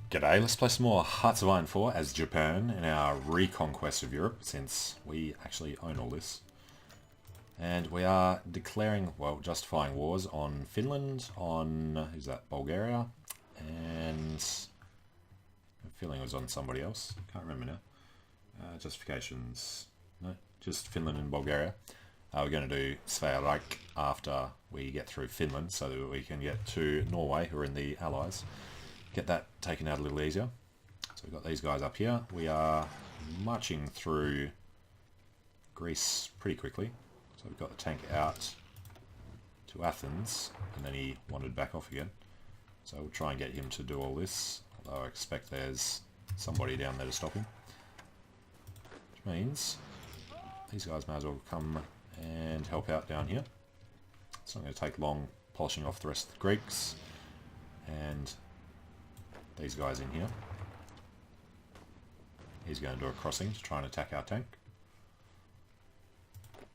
G'day, let's play some more Hearts of Iron 4 as Japan in our reconquest of Europe, since we actually own all this. And we are declaring, well, justifying wars on Finland, on, who's that, Bulgaria, and I'm feeling it was on somebody else, can't remember now. Justifications, no, just Finland and Bulgaria. We're going to do Sverige after we get through Finland, so that we can get to Norway, who are in the Allies. Get that taken out a little easier. So we've got these guys up here. We are marching through Greece pretty quickly. So we've got the tank out to Athens, and then he wandered back off again. So we'll try and get him to do all this, although I expect there's somebody down there to stop him. Which means these guys may as well come and help out down here. It's not going to take long polishing off the rest of the Greeks. And these guys in here. He's going to do a crossing to try and attack our tank.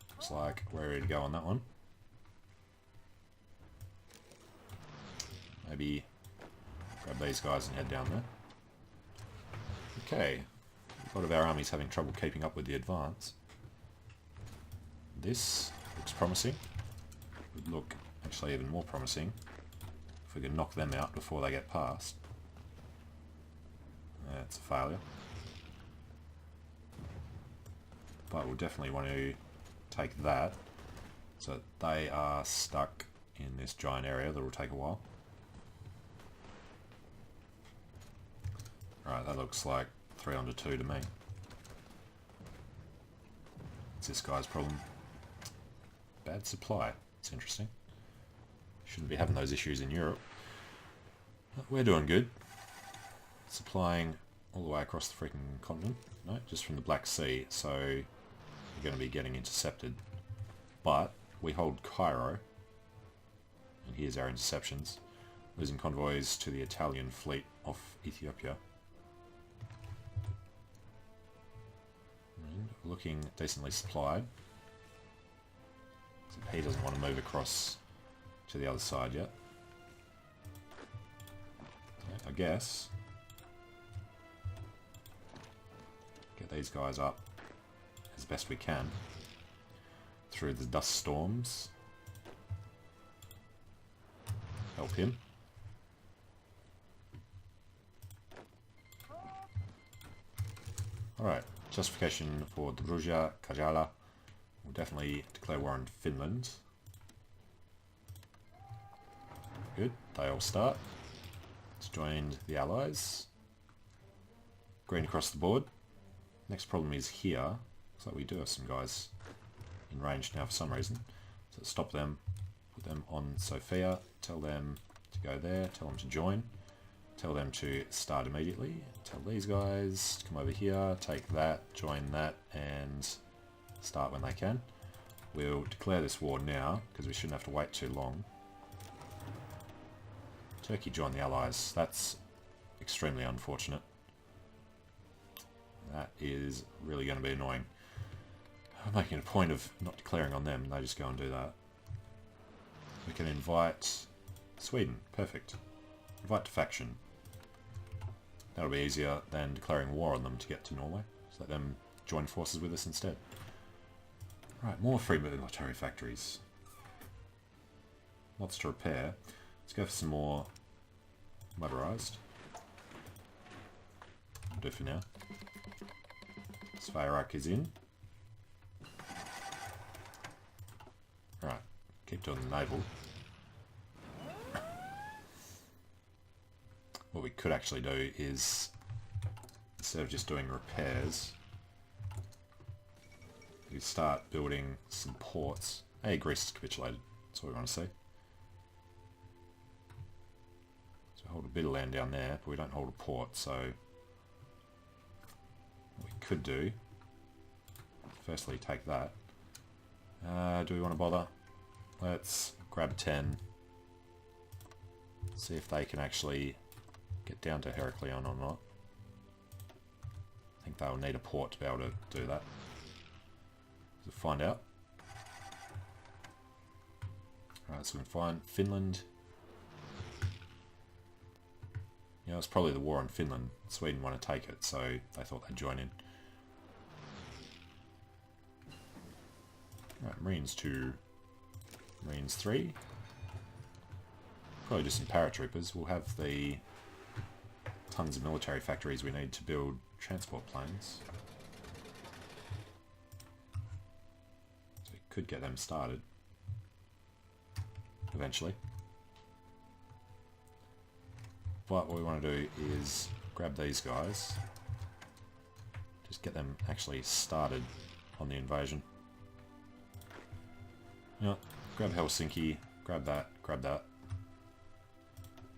Looks like we're ready to go on that one. Maybe grab these guys and head down there. Okay, a lot of our army's having trouble keeping up with the advance. This looks promising. Would look actually even more promising if we can knock them out before they get past. That's a failure. But we'll definitely want to take that, so that they are stuck in this giant area that will take a while. Right, that looks like 3 on 2 to me. It's this guy's problem. Bad supply. It's interesting. Shouldn't be having those issues in Europe. But we're doing good. Supplying all the way across the freaking continent. No, just from the Black Sea, so we're going to be getting intercepted. But we hold Cairo, and here's our interceptions. Losing convoys to the Italian fleet off Ethiopia. And looking decently supplied. Except he doesn't want to move across to the other side yet. Okay, I guess get these guys up as best we can through the dust storms. Help him. Alright, justification for Dobruja, Kajala. We'll definitely declare war on Finland. Good, they all start. Let's join the Allies. Green across the board. Next problem is here. Looks like we do have some guys in range now for some reason. So let's stop them, put them on Sofia, tell them to go there, tell them to join, tell them to start immediately, tell these guys to come over here, take that, join that, and start when they can. We'll declare this war now, because we shouldn't have to wait too long. Turkey joined the Allies. That's extremely unfortunate. That is really going to be annoying. I'm making a point of not declaring on them, and they just go and do that. We can invite Sweden. Perfect. Invite to faction. That'll be easier than declaring war on them to get to Norway. So let them join forces with us instead. Right, more free military factories. Lots to repair. Let's go for some more motorized. I'll do for now. Sverige is in. Right, keep doing the naval. What we could actually do is, instead of just doing repairs, we start building some ports. Hey, Greece has capitulated. That's what we want to see. So we hold a bit of land down there, but we don't hold a port, so what we could do, firstly take that. Do we want to bother? Let's grab 10. See if they can actually get down to Heraklion or not. I think they'll need a port to be able to do that. So find out. Alright, so we can find Finland. You know, it's probably the war on Finland. Sweden want to take it, so they thought they'd join in. Right, Marines 2, Marines 3. Probably just some paratroopers. We'll have the tons of military factories we need to build transport planes. So we could get them started eventually. But what we want to do is grab these guys, just get them actually started on the invasion. You know, grab Helsinki, grab that,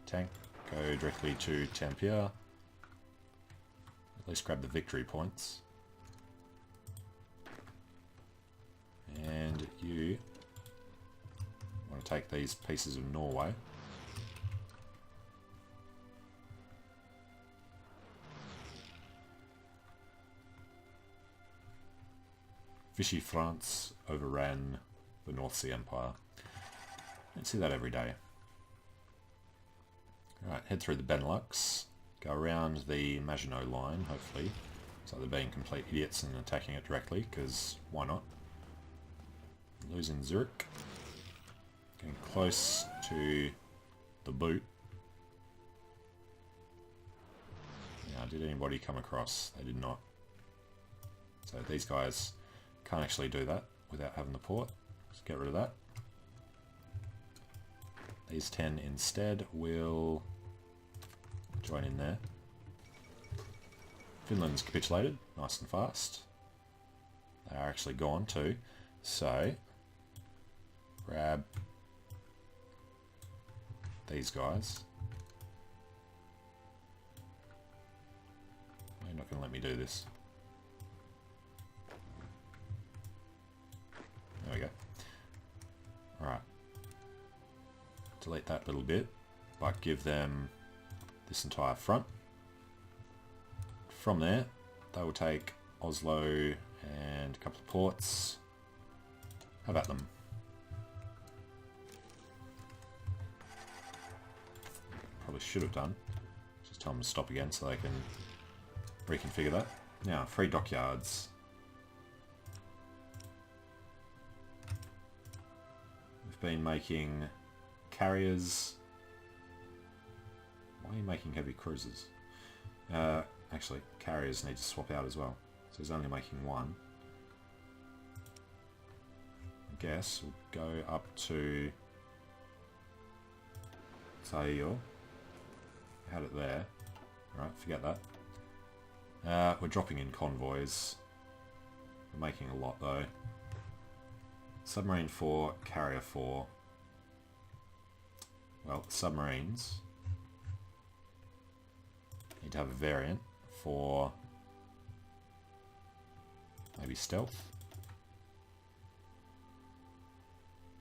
tank, go directly to Tampere, at least grab the victory points, and you want to take these pieces of Norway. Vichy France overran the North Sea Empire. Don't see that every day. Alright, head through the Benelux, go around the Maginot Line, hopefully. So they're being complete idiots and attacking it directly, because why not? Losing Zurich. Getting close to the boot. Now, did anybody come across? They did not. So these guys can't actually do that without having the port. Let's get rid of that. These 10 instead will join in there. Finland's capitulated, nice and fast. They are actually gone too. So, grab these guys. You're not going to let me do this. There we go. Alright. Delete that little bit, but give them this entire front. From there, they will take Oslo and a couple of ports. How about them? Probably should have done. Just tell them to stop again so they can reconfigure that. Now, free dockyards. Been making carriers. Why are you making heavy cruisers? Actually, carriers need to swap out as well. So he's only making one. I guess we'll go up to Sail. Had it there. Alright, forget that. We're dropping in convoys. We're making a lot though. Submarine 4, Carrier 4. Well, submarines need to have a variant for maybe stealth.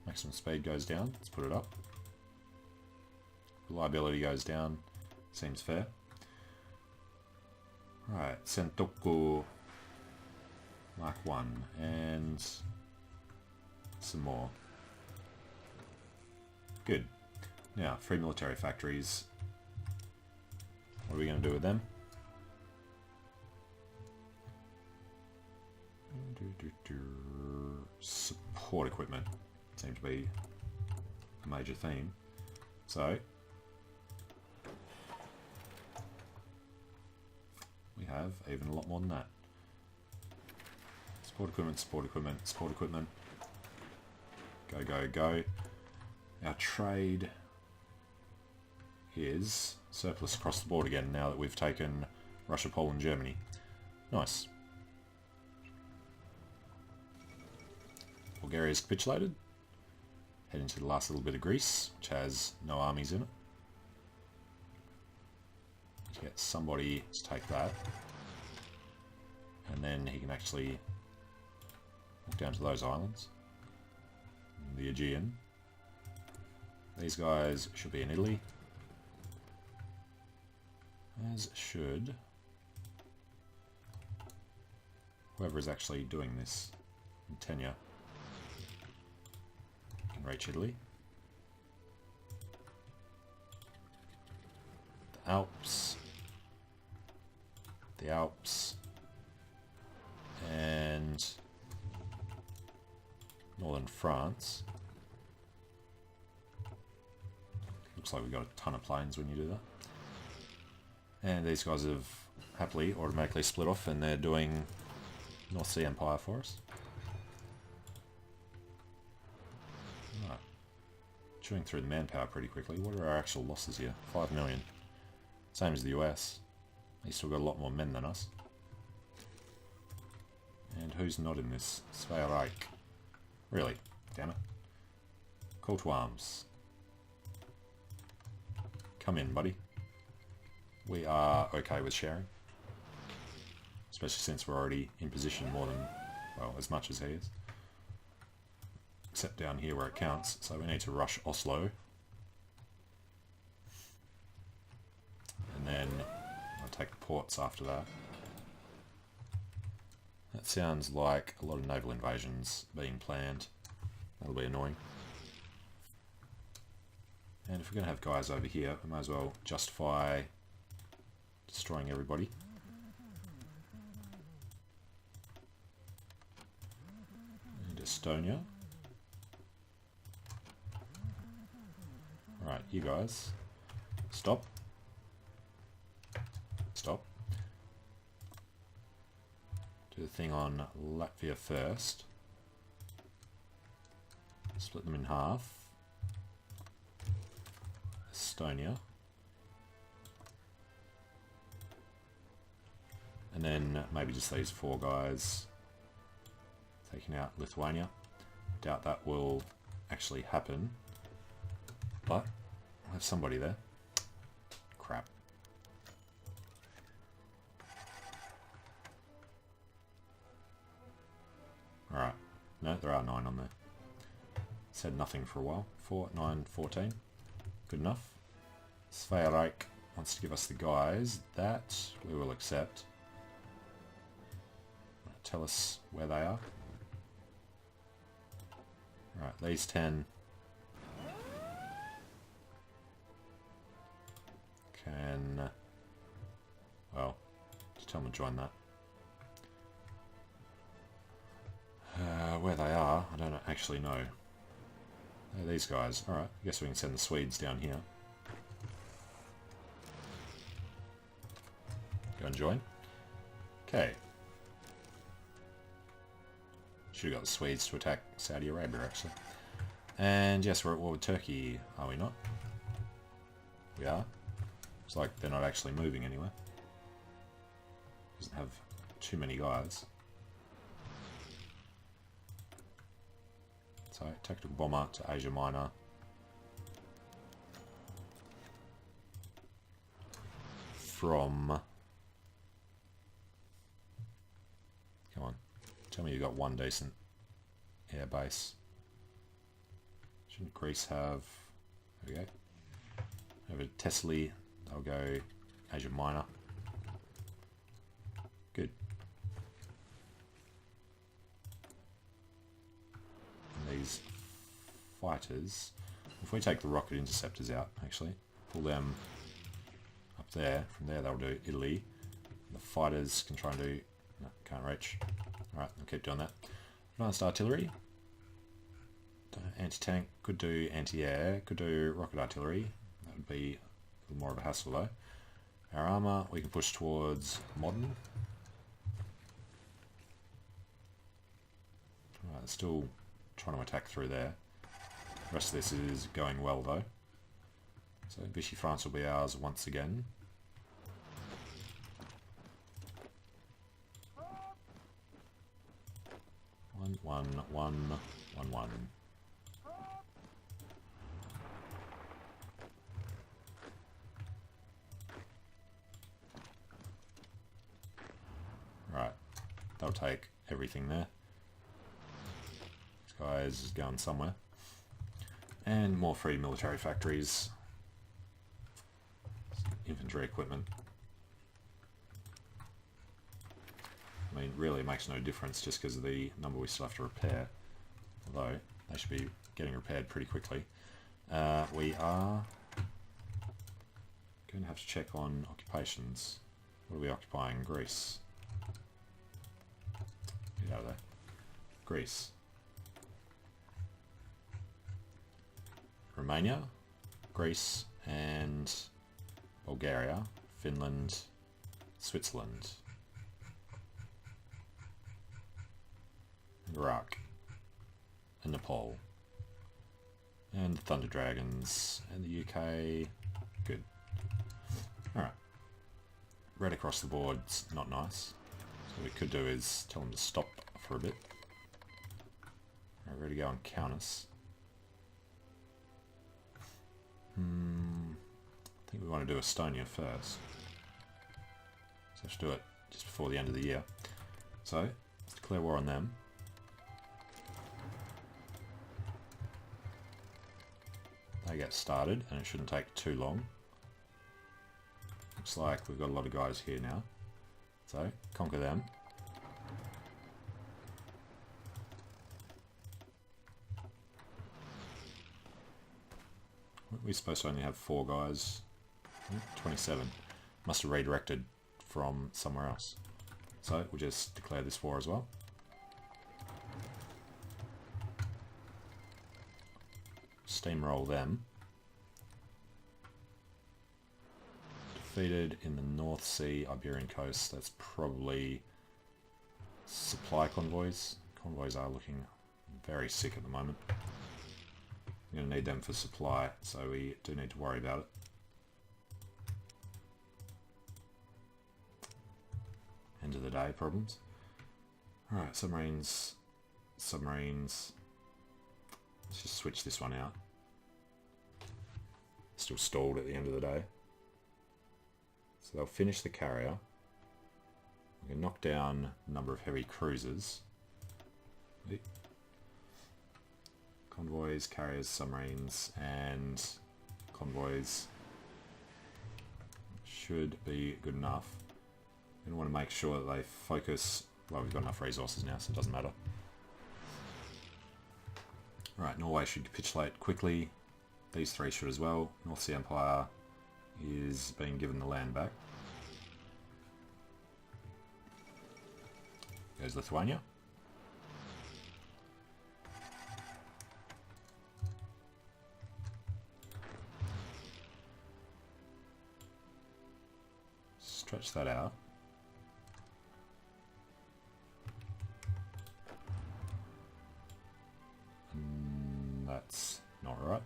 Maximum speed goes down, let's put it up. Reliability goes down, seems fair. Right, Sentoku Mark 1 and some more. Good. Now, free military factories. What are we going to do with them? Support equipment seems to be a major theme. So, we have even a lot more than that. Support equipment, support equipment, support equipment. Go, go, go. Our trade is surplus across the board again now that we've taken Russia, Poland, Germany. Nice. Bulgaria's capitulated. Head into the last little bit of Greece, which has no armies in it. Let's get somebody to take that. And then he can actually walk down to those islands. The Aegean. These guys should be in Italy. As should whoever is actually doing this in tenure. Can reach Italy. Alps, the Alps, and northern France. Looks like we've got a ton of planes when you do that. And these guys have happily automatically split off and they're doing North Sea Empire for us. Right. Chewing through the manpower pretty quickly. What are our actual losses here? 5 million. Same as the US. They still got a lot more men than us. And who's not in this? Sveareich. Really? Damn it. Call to arms. Come in, buddy. We are okay with sharing. Especially since we're already in position more than, well, as much as he is. Except down here where it counts. So we need to rush Oslo. And then I'll take the ports after that. That sounds like a lot of naval invasions being planned. That'll be annoying. And if we're going to have guys over here, we might as well justify destroying everybody. And Estonia. Alright, you guys. Stop. Stop. Do the thing on Latvia first. Split them in half. Estonia. And then maybe just these 4 guys taking out Lithuania. Doubt that will actually happen. But I'll have somebody there. Crap. Alright. No, there are 9 on there. Said nothing for a while. 4, 9, 14. Good enough. Sveareich wants to give us the guys. That we will accept. Tell us where they are. Right, these 10 can, well, just tell them to join that. Where they are, I don't actually know. They're these guys. Alright, I guess we can send the Swedes down here. Go and join. Okay. Should have got the Swedes to attack Saudi Arabia, actually. And yes, we're at war with Turkey, are we not? We are. It's like they're not actually moving anywhere. Doesn't have too many guys. So, tactical bomber to Asia Minor. From... Come on. Tell me you got one decent air base. Shouldn't Greece have... There we go. Over to Thessaly. They'll go Asia Minor. Good. And these fighters... If we take the rocket interceptors out, actually, pull them up there. From there they'll do Italy. The fighters can try and do... No, can't reach. Alright, I'll keep doing that. Advanced artillery. Anti-tank. Could do anti-air. Could do rocket artillery. That would be a little more of a hassle though. Our armour, we can push towards modern. Alright, still trying to attack through there. The rest of this is going well though. So Vichy France will be ours once again. One. Right, they'll take everything there. This guy is going somewhere. And more free military factories. Infantry equipment. I mean, really it makes no difference just because of the number we still have to repair. Although, they should be getting repaired pretty quickly. We are going to have to check on occupations. What are we occupying? Greece. Get out of there. Greece. Romania, Greece, and Bulgaria, Finland, Switzerland, Iraq, and Nepal, and the Thunder Dragons, and the UK. Good. Alright. Red across the board's not nice. So what we could do is tell them to stop for a bit. Alright, ready to go on Countess. I think we want to do Estonia first. So let's do it just before the end of the year. So, let's declare war on them. They get started, and it shouldn't take too long. Looks like we've got a lot of guys here now. So, conquer them. We're supposed to only have 4 guys. 27. Must have redirected from somewhere else. So, we'll just declare this war as well. Steamroll them. Defeated in the North Sea, Iberian coast. That's probably supply convoys. Convoys are looking very sick at the moment. We're going to need them for supply, so we do need to worry about it. End of the day problems. Alright, submarines. Submarines. Let's just switch this one out. Still stalled at the end of the day. So they'll finish the carrier. We can knock down a number of heavy cruisers. Convoys, carriers, submarines, and convoys should be good enough. We want to make sure that they focus. Well, we've got enough resources now, so it doesn't matter. Alright, Norway should capitulate quickly. These 3 should as well. North Sea Empire is being given the land back. Goes Lithuania. Stretch that out. That's not right.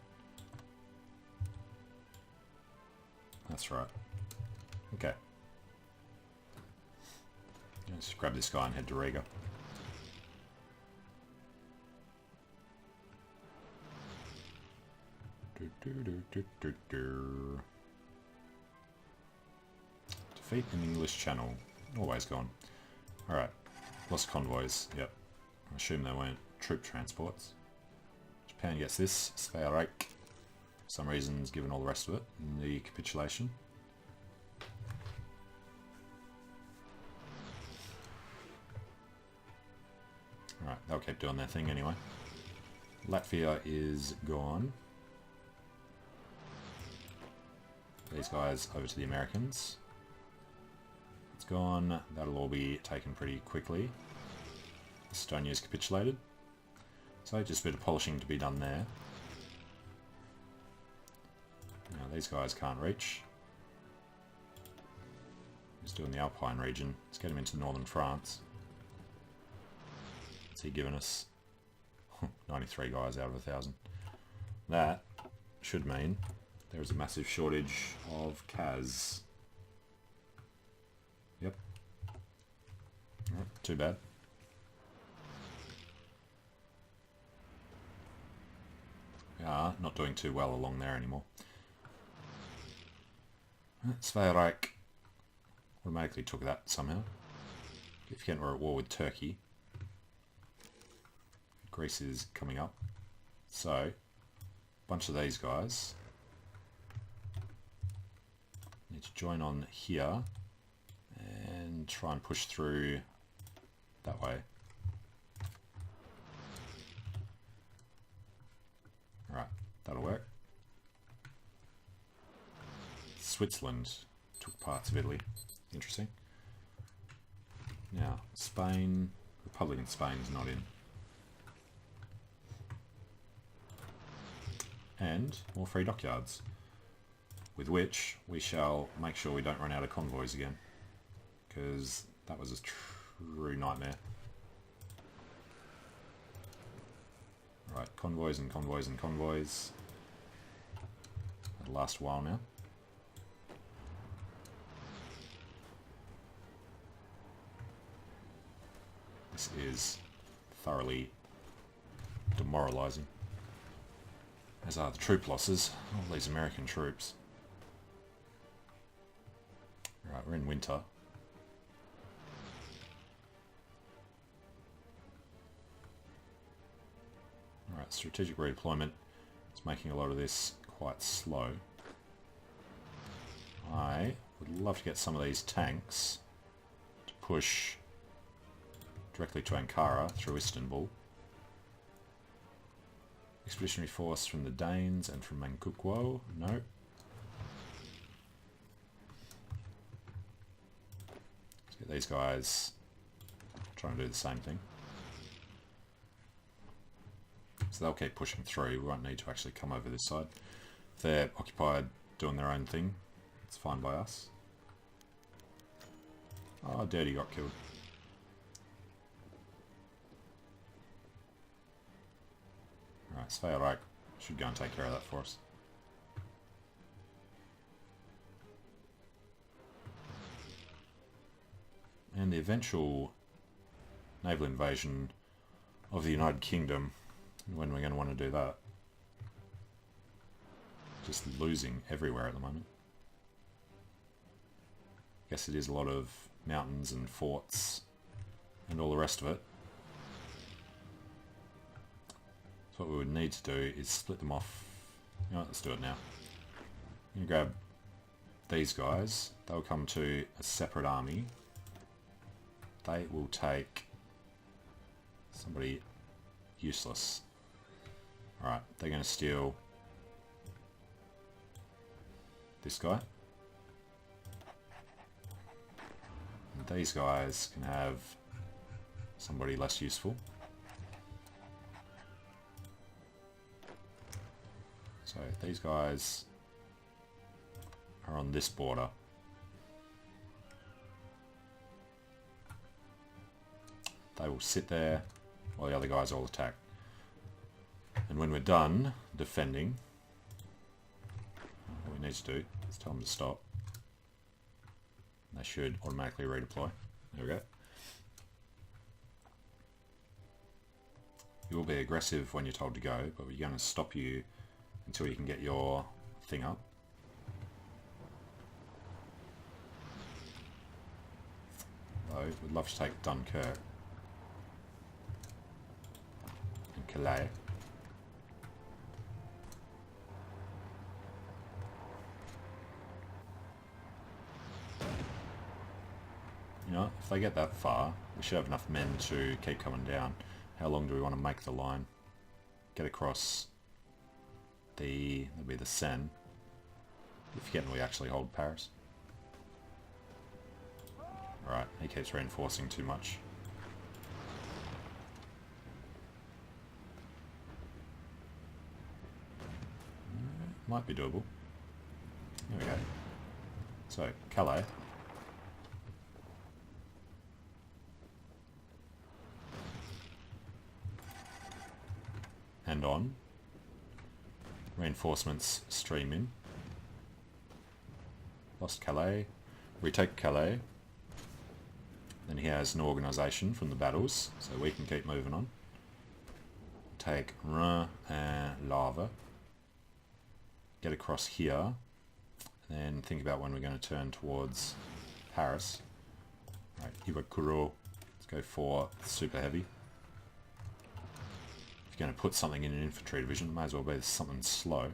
That's right. Okay. Let's grab this guy and head to Riga. Defeat in English Channel. Always gone. Alright. Lost convoys. Yep. I assume they weren't troop transports. Japan gets this. Sveareik. For some reasons, given all the rest of it in the capitulation. Alright, they'll keep doing their thing anyway. Latvia is gone. These guys over to the Americans. It's gone. That'll all be taken pretty quickly. Estonia's capitulated. So just a bit of polishing to be done there. Now these guys can't reach. He's doing the Alpine region. Let's get him into northern France. What's he given us? 93 guys out of 1,000. That should mean there is a massive shortage of Kaz. Yep. Too bad. We are not doing too well along there anymore. Sveareik automatically took that somehow. If you we're at war with Turkey. Greece is coming up. So, a bunch of these guys need to join on here and try and push through that way. Alright, that'll work. Switzerland took parts of Italy. Interesting. Now, Spain, Republic of Spain is not in. And more free dockyards, with which we shall make sure we don't run out of convoys again, because that was a true nightmare. Right, convoys and convoys and convoys. That'll last a while now. This is thoroughly demoralising, as are the troop losses, all these American troops. Right, we're in winter. Alright, strategic redeployment is making a lot of this quite slow. I would love to get some of these tanks to push directly to Ankara through Istanbul. Expeditionary force from the Danes and from Manchukuo. No. Let's get these guys trying to do the same thing. So they'll keep pushing through. We won't need to actually come over this side. If they're occupied doing their own thing, it's fine by us. Oh, Dirty got killed. Alright, Sveareich should go and take care of that for us. And the eventual naval invasion of the United Kingdom, when we're going to want to do that. Just losing everywhere at the moment. Guess it is a lot of mountains and forts and all the rest of it. So what we would need to do is split them off. You know what, let's do it now. I'm going to grab these guys. They'll come to a separate army. They will take somebody useless. Alright, they're going to steal this guy. And these guys can have somebody less useful. So these guys are on this border. They will sit there while the other guys all attack. And when we're done defending, what we need to do is tell them to stop. They should automatically redeploy. There we go. You will be aggressive when you're told to go, but we're going to stop you until you can get your thing up. Though, we'd love to take Dunkirk and Calais. You know, if they get that far, we should have enough men to keep coming down. How long do we want to make the line? Get across that'll be the Seine. You're forgetting we actually hold Paris. Alright, he keeps reinforcing too much. Might be doable. There we go. So, Calais. And on. Reinforcements stream in. Lost Calais. Retake Calais. Then he has an organisation from the battles, so we can keep moving on. Take Reims and Lava. Get across here. And then think about when we're going to turn towards Paris. Right, Ibakuro. Let's go for super heavy. If you're going to put something in an infantry division, may as well be something slow.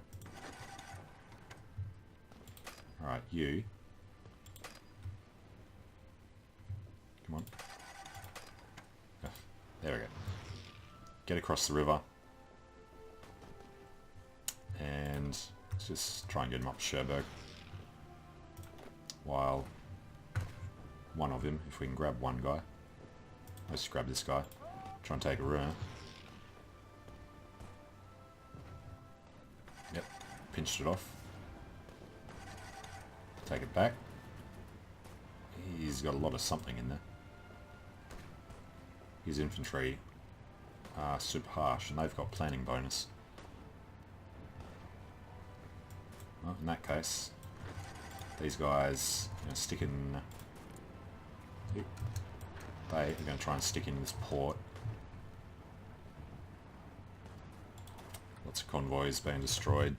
Alright, you. Come on. There we go. Get across the river. And let's just try and get him up to Cherbourg. while one of him, if we can grab one guy. Let's grab this guy. Try and take a runner. Yep, pinched it off. Take it back. He's got a lot of something in there. His infantry are super harsh, and they've got planning bonus. Well, in that case, these guys are going to stick in... They are going to try and stick in this port. Lots of convoys being destroyed.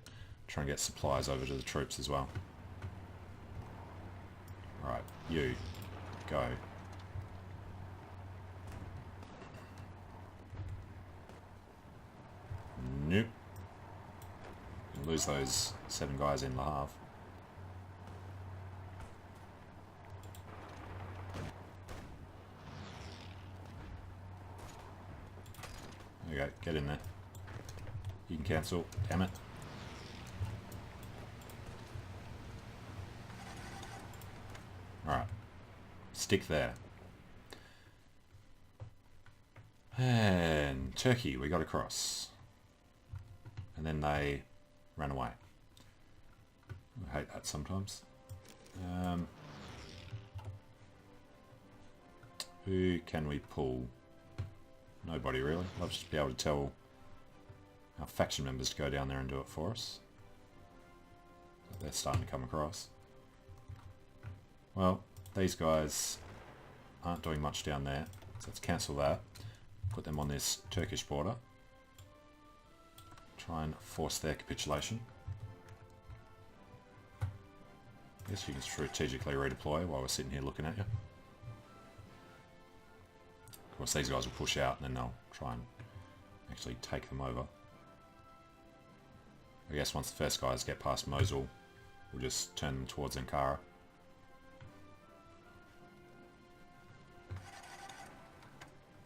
Try and get supplies over to the troops as well. Right, you, go. Nope. You lose those 7 guys in Le Havre. There you go, get in there. You can cancel, damn it. Alright. Stick there. And Turkey, we got across. And then they ran away. I hate that sometimes. Who can we pull? Nobody really. I'll just be able to tell our faction members to go down there and do it for us. They're starting to come across. Well, these guys aren't doing much down there, so let's cancel that. Put them on this Turkish border. Try and force their capitulation. I guess you can strategically redeploy while we're sitting here looking at you. Of course, these guys will push out and then they'll try and actually take them over. I guess once the first guys get past Mosul, we'll just turn them towards Ankara.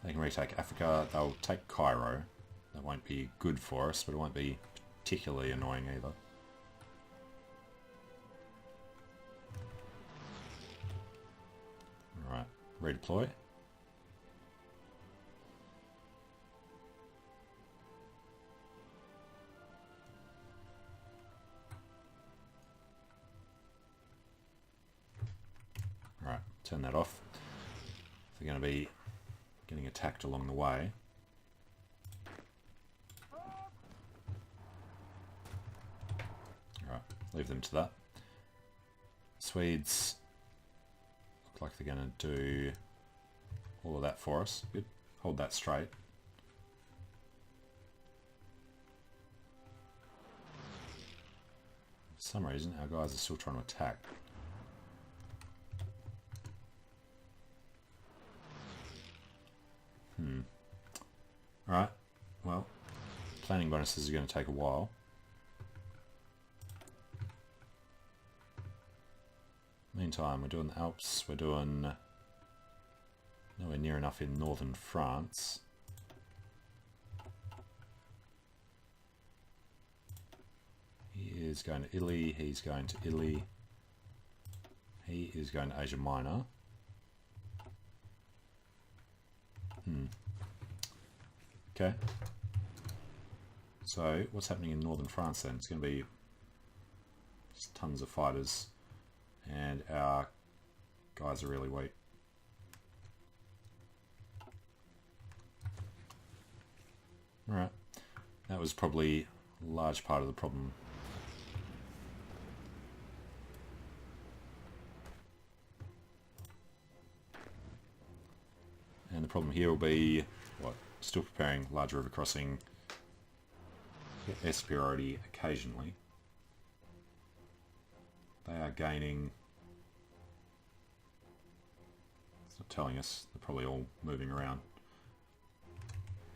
They can retake Africa. They'll take Cairo. That won't be good for us, but it won't be particularly annoying either. Alright, redeploy. Alright, turn that off. They're going to be getting attacked along the way. Alright, leave them to that. Swedes look like they're going to do all of that for us. Good. Hold that straight. For some reason, our guys are still trying to attack. Alright, well, planning bonuses are going to take a while. Meantime, we're doing the Alps, we're doing nowhere near enough in northern France. He is going to Italy, he's going to Italy, he is going to Asia Minor. Okay. So, what's happening in northern France then? It's going to be just tons of fighters, and our guys are really weak. Alright. That was probably a large part of the problem. And the problem here will be, what? Still preparing large river crossing, air superiority occasionally. They are gaining, it's not telling us, they're probably all moving around.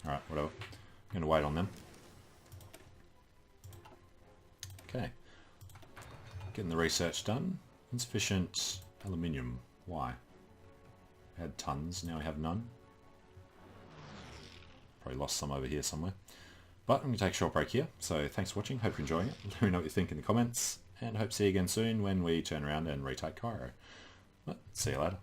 Alright, whatever. I'm going to wait on them. Okay. Getting the research done. Insufficient aluminium. Why? Had tons, now we have none. Probably lost some over here somewhere. But I'm going to take a short break here. So thanks for watching. Hope you're enjoying it. Let me know what you think in the comments. and hope to see you again soon when we turn around and retake Cairo. Well, see you later.